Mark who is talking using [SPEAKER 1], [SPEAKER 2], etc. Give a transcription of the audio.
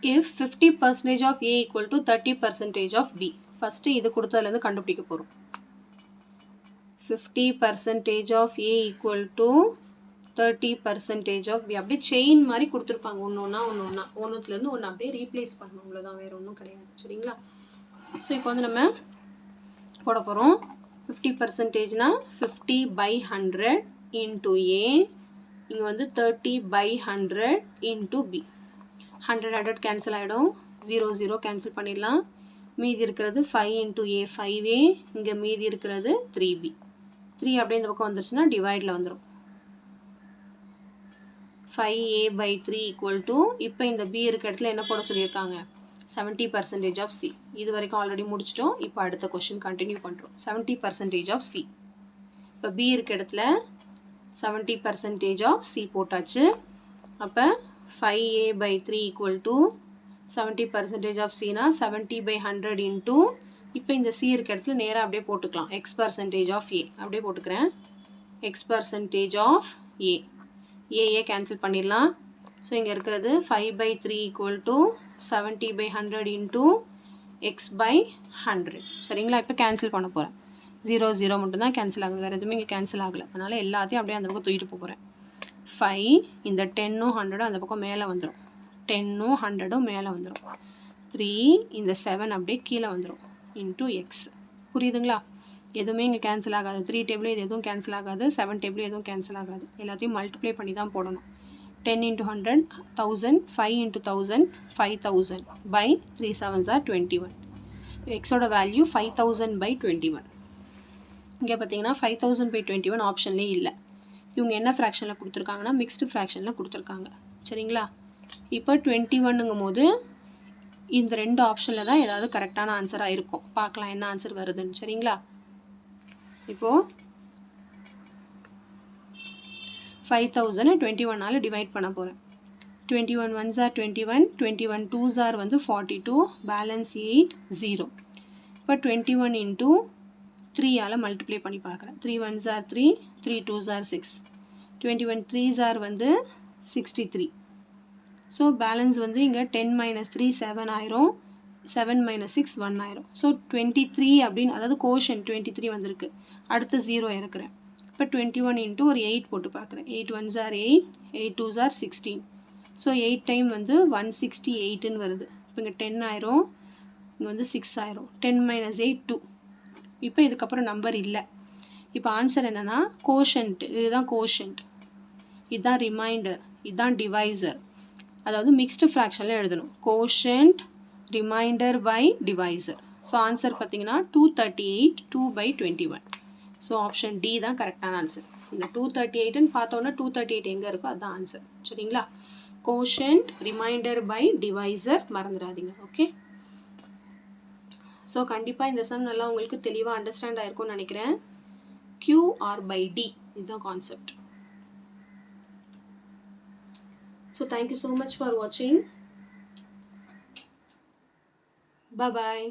[SPEAKER 1] if 50% of A equal to 30% of B. First இது கொடுத்ததுலேருந்து கண்டுபிடிக்க போகிறோம். 50% of A equal to 30% of B. அப்படியே chain மாதிரி கொடுத்துருப்பாங்க. ஒன்றுத்துலேருந்து ஒன்று அப்படியே ரீப்ளேஸ் பண்ணணும். அவ்வளோதான், வேறு ஒன்றும் கிடையாது. சரிங்களா? ஸோ இப்போ வந்து நம்ம போட போகிறோம். 50%னா 50/100 into A. இங்கே வந்து 30/100 into B. 100 கேன்சல் ஆகிடும். 0 கேன்சல் பண்ணிடலாம். மீதி இருக்கிறது 5 into A 5A. இங்கே மீதி இருக்கிறது 3B. 3 அப்படியே இந்த பக்கம் வந்துருச்சுன்னா டிவைடில் வந்துடும். 5A/3 equal to, இப்போ இந்த B இருக்க இடத்துல என்ன போட சொல்லியிருக்காங்க? 70% of C. இது வரைக்கும் ஆல்ரெடி முடிச்சிட்டோம். இப்போ அடுத்த கொஸ்டின் கண்டினியூ பண்ணுறோம். 70% of C. இப்போ B இருக்க இடத்துல 70% of C போட்டாச்சு. அப்போ 5A/3 equal to 70% of C னா 70/100 into, இப்போ இந்த C இருக்க இடத்துல நேராக அப்படியே போட்டுக்கலாம். X% of A அப்படியே போட்டுக்கிறேன். X% of A. A cancel பண்ணிடலாம். ஸோ இங்கே இருக்கிறது 5/3 equal to 70/100 into X/100. சரிங்களா? இப்போ கேன்சல் பண்ண போகிறேன். 0 மட்டும்தான் கேன்சல் ஆகுது, வேறு எதுவுமே இங்கே கேன்சல் ஆகலை. அதனால் எல்லாத்தையும் அப்படியே அந்த பக்கம் தூக்கிட்டு போகிறேன். 5 இந்த 10ம் 100ம் அந்த பக்கம் மேலே வந்துடும். 10ம் 100ம் மேலே வந்துடும். 3 இந்த 7 அப்படியே கீழே வந்துடும் இன்ட்டு எக்ஸ். புரியுதுங்களா? எதுவுமே இங்கே கேன்சல் ஆகாது. 3 டேபிள் இது எதுவும் கேன்சல் ஆகாது. 7 டேபிள் எதுவும் கேன்சல் ஆகாது. எல்லாத்தையும் மல்டிப்ளை பண்ணி தான் போடணும். 10 into 100 1000, 5 into 1000 5000 by 3 7s are 21. எக்ஸோட வேல்யூ 5000/21. இங்கே பார்த்தீங்கன்னா 5000/21 ஆப்ஷன்லேயே இல்லை. இவங்க என்ன ஃப்ராக்ஷனில் கொடுத்துருக்காங்கன்னா மிக்ஸ்டு ஃப்ராக்ஷனில் கொடுத்துருக்காங்க. சரிங்களா? இப்போ 21ங்கும் போது இந்த ரெண்டு ஆப்ஷனில் தான் ஏதாவது கரெக்டான ஆன்சராக இருக்கும். பார்க்கலாம் என்ன ஆன்சர் வருதுன்னு. சரிங்களா? இப்போது 5000 21ஆல் டிவைட் பண்ண போகிறேன். 21 1s are 21, 21 2s are வந்து 42, பேலன்ஸ் 8 0. இப்போ 21 into 3ஆல் மல்டிப்ளை பண்ணி பார்க்குறேன். 3 1s are 3, 3 2s are 6. 21 3s are வந்து 63. ஸோ பேலன்ஸ் வந்து இங்கே 10 - 3 7 ஆயிரும். 7 - 6 1 ஆயிரும். ஸோ 23 அப்படின்னு, அதாவது கோஷன் 23 வந்திருக்கு. அடுத்து 0 இறக்குறேன். இப்போ 21 into ஒரு 8 போட்டு பார்க்குறேன். 8 1s are 8, 8 2s are 16. So 8 time வந்து 168ன்னு வருது. இப்போ இங்கே 10 ஆயிரும், இங்கே வந்து 6 ஆயிரும். 10 - 8 2. இப்போ இதுக்கப்புறம் நம்பர் இல்லை. இப்போ ஆன்சர் என்னென்னா கோஷன்ட். இதுதான் கோஷன்ட், இதுதான் ரிமைண்டர், இதுதான் டிவைசர். அதாவது மிக்ஸ்டு ஃப்ராக்ஷனில் எழுதணும். Quotient, remainder by divisor. So answer பார்த்தீங்கன்னா 238 2/21. ஸோ ஆப்ஷன் டி தான் கரெக்டான ஆன்சர். இந்த 238ன்னு பார்த்தோன்னா 238 எங்கே இருக்கோ அதுதான் ஆன்சர். சரிங்களா? கோஷன்ட், ரிமைண்டர் பை டிவைசர் மறந்துடாதீங்க. ஓகே. ஸோ கண்டிப்பாக இந்த சம் நல்லா உங்களுக்கு தெளிவாக அண்டர்ஸ்டாண்ட் ஆயிருக்கும்னு நினைக்கிறேன். QR/D இதுதான் concept. So thank you so much for watching. Bye bye.